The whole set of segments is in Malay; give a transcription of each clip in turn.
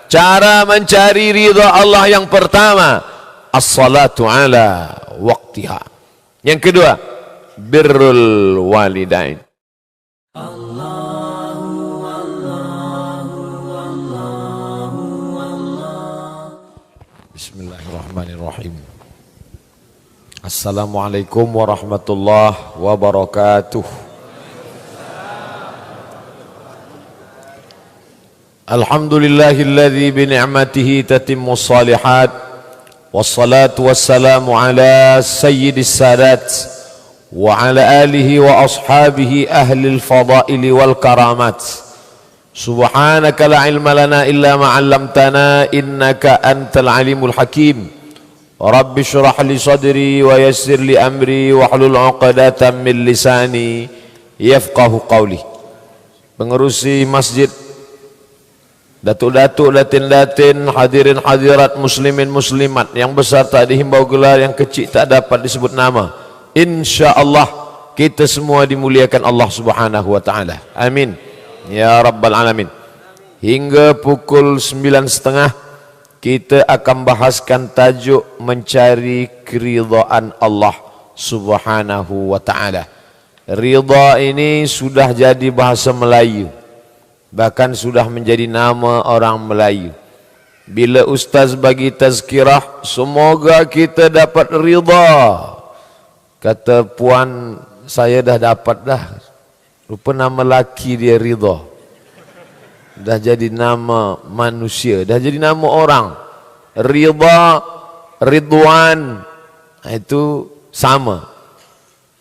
Cara mencari ridha Allah yang pertama, as-salatu ala waqtiha. Yang kedua, birrul walidain. Bismillahirrahmanirrahim. Assalamualaikum warahmatullahi wabarakatuh. Alhamdulillahilladzi bi ni'matihi tatimmu shalihat. Wassalatu wassalamu ala sayyidis sadat wa ala alihi wa ashabihi ahlil fadaili wal karamat. Subhanaka la ilma lana illa ma 'allamtana innaka antal alimul hakim. Rabbi shrah li sadri wa yassir li amri wa hlul 'uqdatam min lisani yafqahu qawli. Pengerusi masjid, datuk-datuk, datin-datin, hadirin hadirat, muslimin muslimat, yang besar tak dihimbau gelar, yang kecil tak dapat disebut nama. InsyaAllah kita semua dimuliakan Allah subhanahu wa ta'ala. Amin ya rabbal alamin. Hingga pukul 9.30 kita akan bahaskan tajuk mencari keridhaan Allah subhanahu wa ta'ala. Ridha ini sudah jadi bahasa Melayu, bahkan sudah menjadi nama orang Melayu. Bila ustaz bagi tazkirah, semoga kita dapat ridha. Kata puan, saya dah dapat dah. Rupa nama laki dia ridha. Dah jadi nama manusia, dah jadi nama orang. Ridha, Ridwan, itu sama.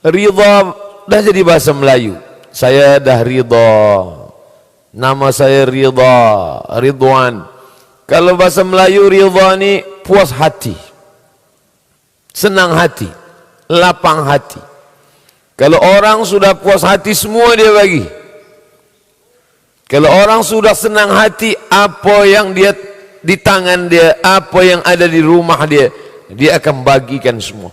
Ridha dah jadi bahasa Melayu. Saya dah ridha, nama saya Ridha, Ridwan. Kalau bahasa Melayu ridha ni puas hati, senang hati, lapang hati. Kalau orang sudah puas hati, semua dia bagi. Kalau orang sudah senang hati, apa yang dia di tangan dia, apa yang ada di rumah dia, dia akan bagikan semua.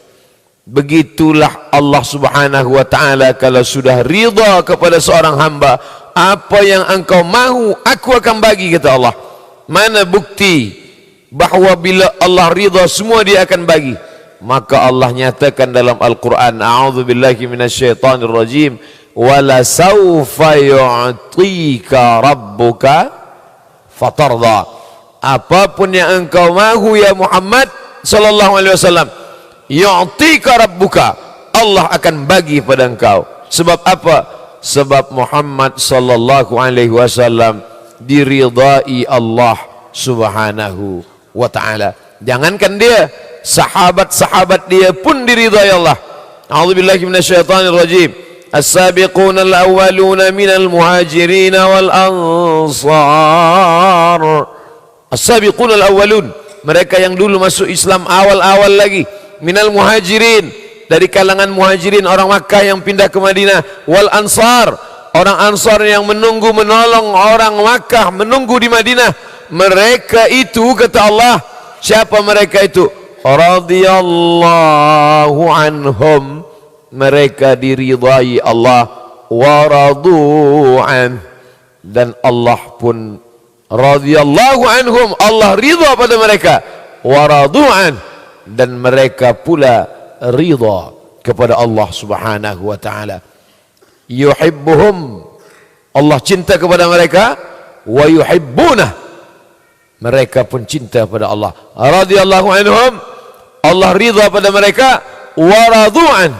Begitulah Allah subhanahu wa ta'ala. Kalau sudah ridha kepada seorang hamba, apa yang engkau mahu, aku akan bagi, kata Allah. Mana bukti bahawa bila Allah ridha, semua dia akan bagi? Maka Allah nyatakan dalam Al-Quran, a'udzubillahi minasyaitanir rajim, wala sawfa yu'tika rabbuka fatarda. Apapun yang engkau mahu ya Muhammad sallallahu alaihi wasallam, yu'tika rabbuka, Allah akan bagi pada engkau. Sebab apa? Sebab Muhammad sallallahu alaihi wasallam diridai Allah subhanahu wa ta'ala. Jangankan dia, sahabat-sahabat dia pun diridai Allah. A'udzubillahi minasyaitanir rajim. As-sabiquna al-awwaluna minal muhajirin wal ansar. As-sabiquna al-awwalun, mereka yang dulu masuk Islam awal-awal lagi. Minal muhajirin, dari kalangan muhajirin, orang Makkah yang pindah ke Madinah. Wal ansar, orang ansar yang menunggu menolong orang Makkah, menunggu di Madinah. Mereka itu, kata Allah, siapa mereka itu? Radhiyallahu anhum, mereka diridai Allah. Waradu'an, dan Allah pun radhiyallahu anhum, Allah ridha pada mereka. Waradu'an, dan mereka pula ridha kepada Allah subhanahu wa ta'ala. Yuhibbuhum, Allah cinta kepada mereka. Wa yuhibbunah, mereka pun cinta pada Allah. Radhiyallahu anhum, Allah ridha pada mereka. Wa radu'an,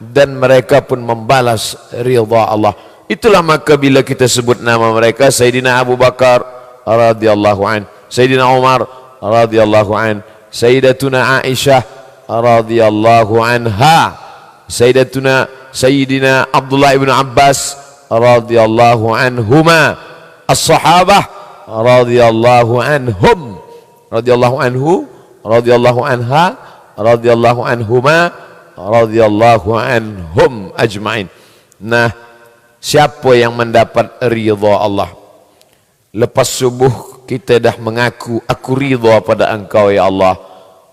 dan mereka pun membalas ridha Allah. Itulah maka bila kita sebut nama mereka, Sayyidina Abu Bakar radhiyallahu an, Sayyidina Umar radhiyallahu an, Sayyidatuna Aisyah radhiyallahu anha, Sayyidina Abdullah ibn Abbas radhiyallahu anhuma, as-sahabah radhiyallahu anhum, radhiyallahu anhu, radhiyallahu anha, radhiyallahu anhuma, radhiyallahu anhum ajma'in. Nah, siapa yang mendapat ridha Allah? Lepas subuh kita dah mengaku, aku ridha pada engkau ya Allah.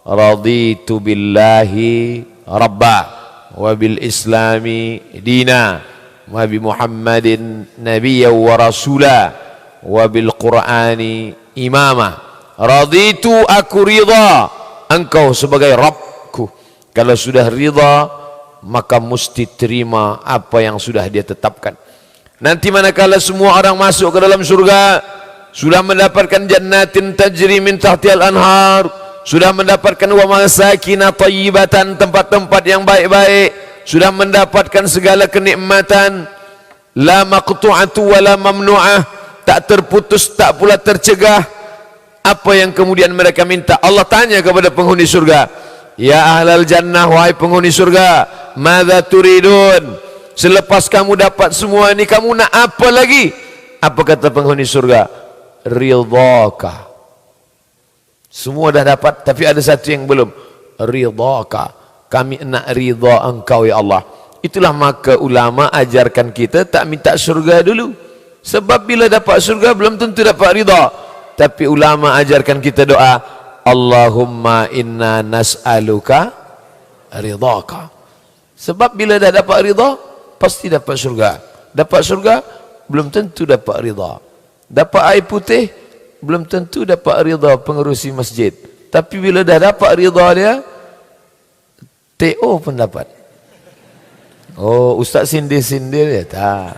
Raditu billahi rabba wa bil islami dina wa bi Muhammadin nabiyya wa rasula wa bil qur'ani imama. Raditu, aku ridha engkau sebagai Rabbku. Kalau sudah ridha, maka mesti terima apa yang sudah dia tetapkan. Nanti manakala semua orang masuk ke dalam surga, sudah mendapatkan jannatin tajri min tahtihal anhar, sudah mendapatkan wa masakin thayyibatan, tempat-tempat yang baik-baik, sudah mendapatkan segala kenikmatan, la maqtu'atu wa la mamnu'ah, tak terputus tak pula tercegah. Apa yang kemudian mereka minta? Allah tanya kepada penghuni surga, ya ahlal jannah, wahai penghuni surga, madza turidun? Selepas kamu dapat semua ini, kamu nak apa lagi? Apa kata penghuni surga? Ridhaka. Semua dah dapat, tapi ada satu yang belum. Ridhaka. Kami nak ridha engkau ya Allah. Itulah maka ulama ajarkan kita tak minta surga dulu. Sebab bila dapat surga belum tentu dapat ridha. Tapi ulama ajarkan kita doa, Allahumma inna nas'aluka ridhaka. Sebab bila dah dapat ridha, pasti dapat surga. Dapat surga, belum tentu dapat ridha. Dapat air putih, belum tentu dapat ridha pengerusi masjid. Tapi bila dah dapat ridha dia, TO pun dapat. Oh, ustaz sindir-sindir ya? Tak.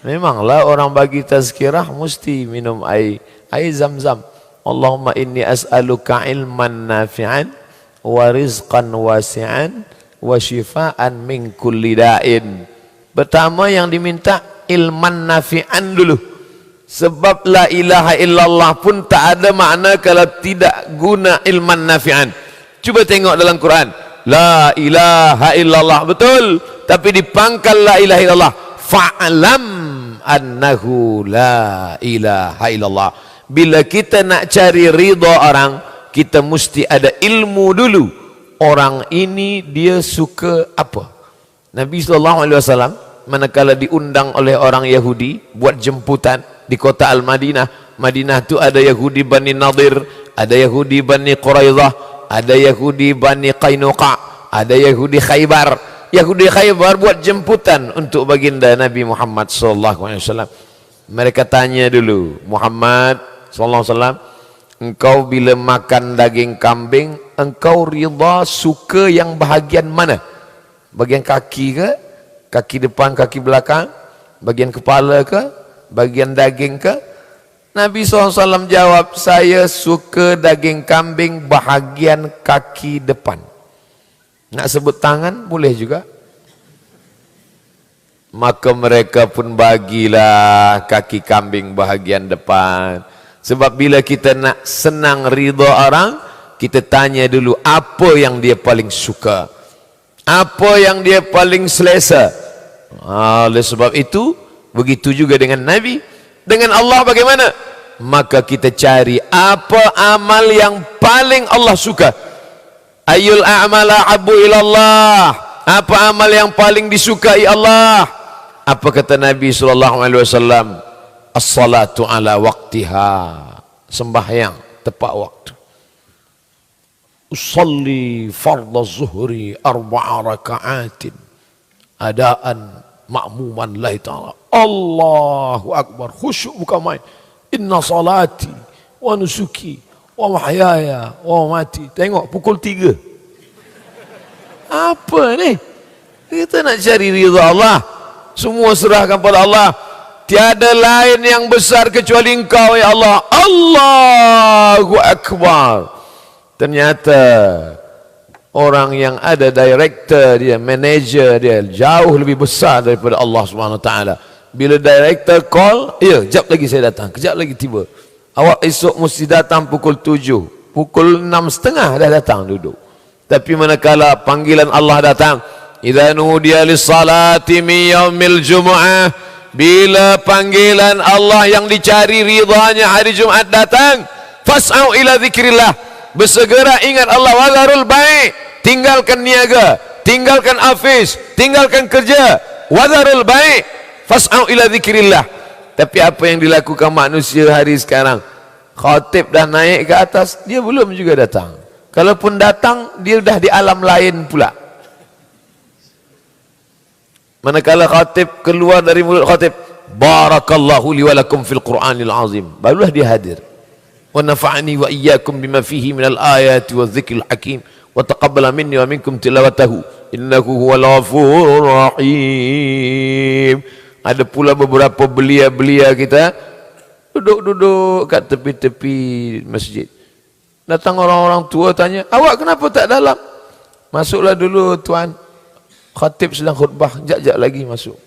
Memanglah orang bagi tazkirah mesti minum air zam-zam. Allahumma inni as'aluka ilman nafi'an wa rizqan wasi'an wa shifaan min kulli da'in. Pertama yang diminta ilman nafi'an dulu. Sebab la ilaha illallah pun tak ada makna kalau tidak guna ilman nafi'an. Cuba tengok dalam Quran. La ilaha illallah, betul. Tapi dipangkal la ilaha illallah. Fa'alam annahu la ilaha illallah. Bila kita nak cari ridha orang, kita mesti ada ilmu dulu. Orang ini dia suka apa? Nabi SAW manakala diundang oleh orang Yahudi buat jemputan di kota Al-Madinah. Madinah tu ada Yahudi Bani Nadir, ada Yahudi Bani Quraidah, ada Yahudi Bani Qainuqa, ada Yahudi Khaybar. Yahudi Khaybar buat jemputan untuk baginda Nabi Muhammad SAW. Mereka tanya dulu, Muhammad SAW, engkau bila makan daging kambing, engkau ridha suka yang bahagian mana? Bagian kaki ke? Kaki depan, kaki belakang? Bagian kepala ke? Bagian daging ke? Nabi SAW jawab, saya suka daging kambing bahagian kaki depan. Nak sebut tangan boleh juga. Maka mereka pun bagilah kaki kambing bahagian depan. Sebab bila kita nak senang ridha orang, kita tanya dulu apa yang dia paling suka, apa yang dia paling selesa. Oleh sebab itu, begitu juga dengan Nabi. Dengan Allah bagaimana? Maka kita cari apa amal yang paling Allah suka. Ayul a'mala abu ilallah. Apa amal yang paling disukai Allah? Apa kata Nabi SAW? As-salatu ala waqtiha. Sembahyang tepat waktu. Usalli fardha zuhri 4 raka'atin adaan ma'muman lillahi ta'ala. Allahu akbar, khusyuk bukan main. Inna salati wa nusuki wa mahyaya wa mati. Tengok pukul 3. Apa ni? Kita nak cari ridha Allah. Semua serahkan pada Allah. Tiada lain yang besar kecuali Engkau ya Allah. Allahu akbar. Ternyata orang yang ada director dia, manager dia jauh lebih besar daripada Allah Subhanahu Wa Taala. Bila director call, ya, kejap lagi saya datang, kejap lagi tiba. Awak esok mesti datang pukul 7. Pukul 6.30 dah datang duduk. Tapi manakala panggilan Allah datang, idza nudiya lis-salati min yaumil jumu'ah, bila panggilan Allah yang dicari ridhanya hari Jumat datang, fas'au ila zikrillah, bersegera ingat Allah, wazarul bai', tinggalkan niaga, tinggalkan office, tinggalkan kerja, wazarul bai', fas'au ila zikrillah. Tapi apa yang dilakukan manusia hari sekarang? Khatib dah naik ke atas, dia belum juga datang. Kalaupun datang, dia dah di alam lain pula. Manakala khatib keluar dari mulut khatib, barakallahu li wa lakum fil Qur'anil azim, barulah dia hadir. wa nafa'ani wa iyyakum bima fihi minal ayati wadh-dhikril hakim wa taqabbala minni wa minkum tilawatahu innahu huwal ghafurur rahim. Ada pula beberapa belia-belia kita duduk-duduk kat tepi-tepi masjid. Datang orang-orang tua tanya, awak kenapa tak dalam? Masuklah dulu tuan, khatib sedang khutbah, jap-jap lagi masuk.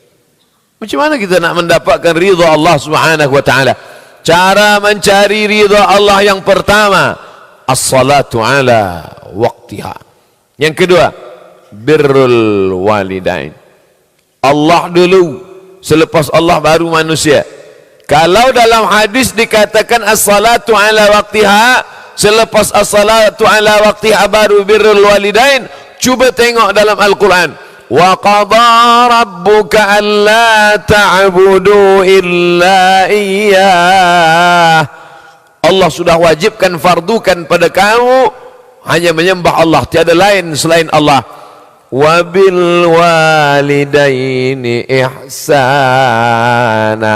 Macam mana kita nak mendapatkan ridha Allah Subhanahu wa taala? Cara mencari ridha Allah yang pertama, as-salatu ala waqtiha. Yang kedua, birrul walidain. Allah dulu, selepas Allah baru manusia. Kalau dalam hadis dikatakan as-salatu ala waqtiha, selepas as-salatu ala waqtiha baru birrul walidain, cuba tengok dalam Al-Quran. Wa qadha rabbuka alla ta'budu illa iyyah. Allah sudah wajibkan, fardukan pada kamu hanya menyembah Allah, tiada lain selain Allah. Wa bil walidaini ihsana.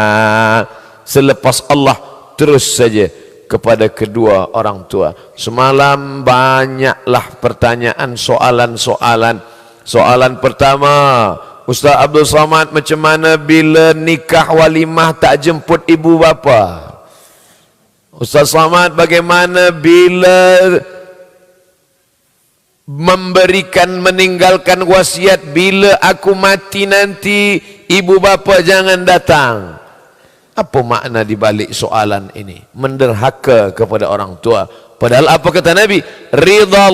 Selepas Allah terus saja kepada kedua orang tua. Semalam banyaklah pertanyaan, soalan-soalan. Soalan pertama, Ustaz Abdul Samad, macam mana bila nikah walimah tak jemput ibu bapa? Ustaz Samad, bagaimana bila meninggalkan wasiat, bila aku mati nanti ibu bapa jangan datang? Apa makna di balik soalan ini? Menderhaka kepada orang tua. Padahal apa kata Nabi? Ridha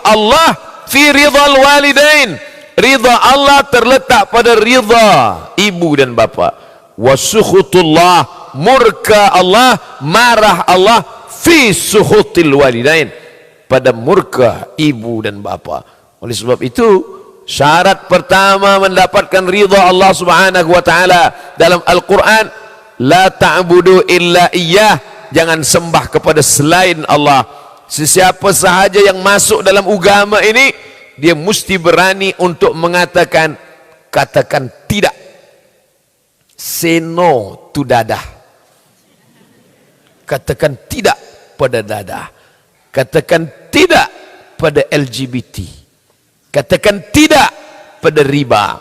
Allah fi ridhal walidain. Ridha Allah terletak pada ridha ibu dan bapa. Wa sukhutullah, murka Allah, marah Allah, fi sukhutil walidain, pada murka ibu dan bapa. Oleh sebab itu, syarat pertama mendapatkan ridha Allah Subhanahu wa taala dalam Al-Quran, la ta'budu illa iyyah, jangan sembah kepada selain Allah. Sesiapa sahaja yang masuk dalam agama ini, dia mesti berani untuk mengatakan, katakan tidak. Say no to dadah. Katakan tidak pada dadah. Katakan tidak pada LGBT. Katakan tidak pada riba.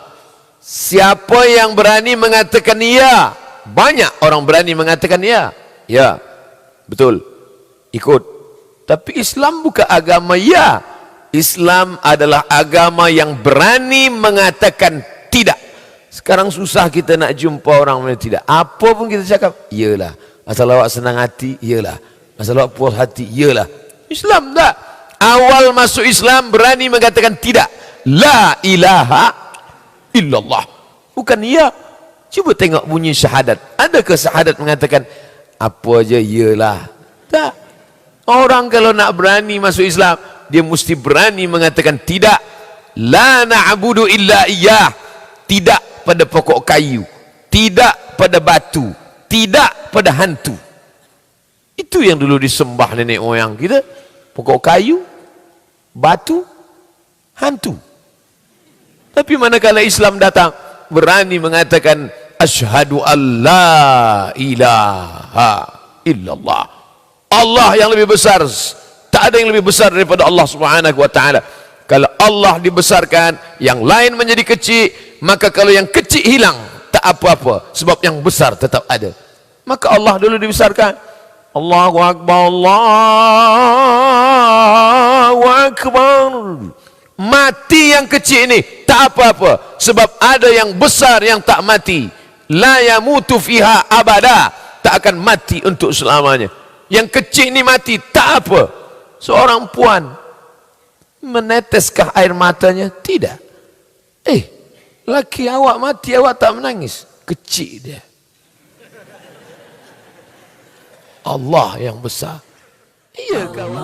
Siapa yang berani mengatakan ya? Banyak orang berani mengatakan ya. Ya, betul, ikut. Tapi Islam bukan agama ya. Islam adalah agama yang berani mengatakan tidak. Sekarang susah kita nak jumpa orang yang tidak. Apa pun kita cakap, iyalah. Asal awak senang hati, iyalah. Asal awak puas hati, iyalah. Islam tak. Awal masuk Islam berani mengatakan tidak. La ilaha illallah. Bukan ya. Cuba tengok bunyi syahadat. Adakah syahadat mengatakan apa aja iyalah? Tak. Orang kalau nak berani masuk Islam, dia mesti berani mengatakan tidak. La na'budu illa iyyah. Tidak pada pokok kayu, tidak pada batu, tidak pada hantu. Itu yang dulu disembah nenek moyang kita. Pokok kayu, batu, hantu. Tapi manakala Islam datang, berani mengatakan asyhadu an la ilaha illallah. Allah yang lebih besar, tak ada yang lebih besar daripada Allah Subhanahu wa taala. Kalau Allah dibesarkan, yang lain menjadi kecil, maka kalau yang kecil hilang, tak apa-apa, sebab yang besar tetap ada. Maka Allah dulu dibesarkan. Allahu Akbar, Allahu Akbar. Mati yang kecil ini tak apa-apa, sebab ada yang besar yang tak mati. La yamutu fiha abada, tak akan mati untuk selamanya. Yang kecil ini mati, tak apa. Seorang puan, meneteskah air matanya? Tidak. Laki awak mati, awak tak menangis? Kecil dia. Allah yang besar. Iya kawan.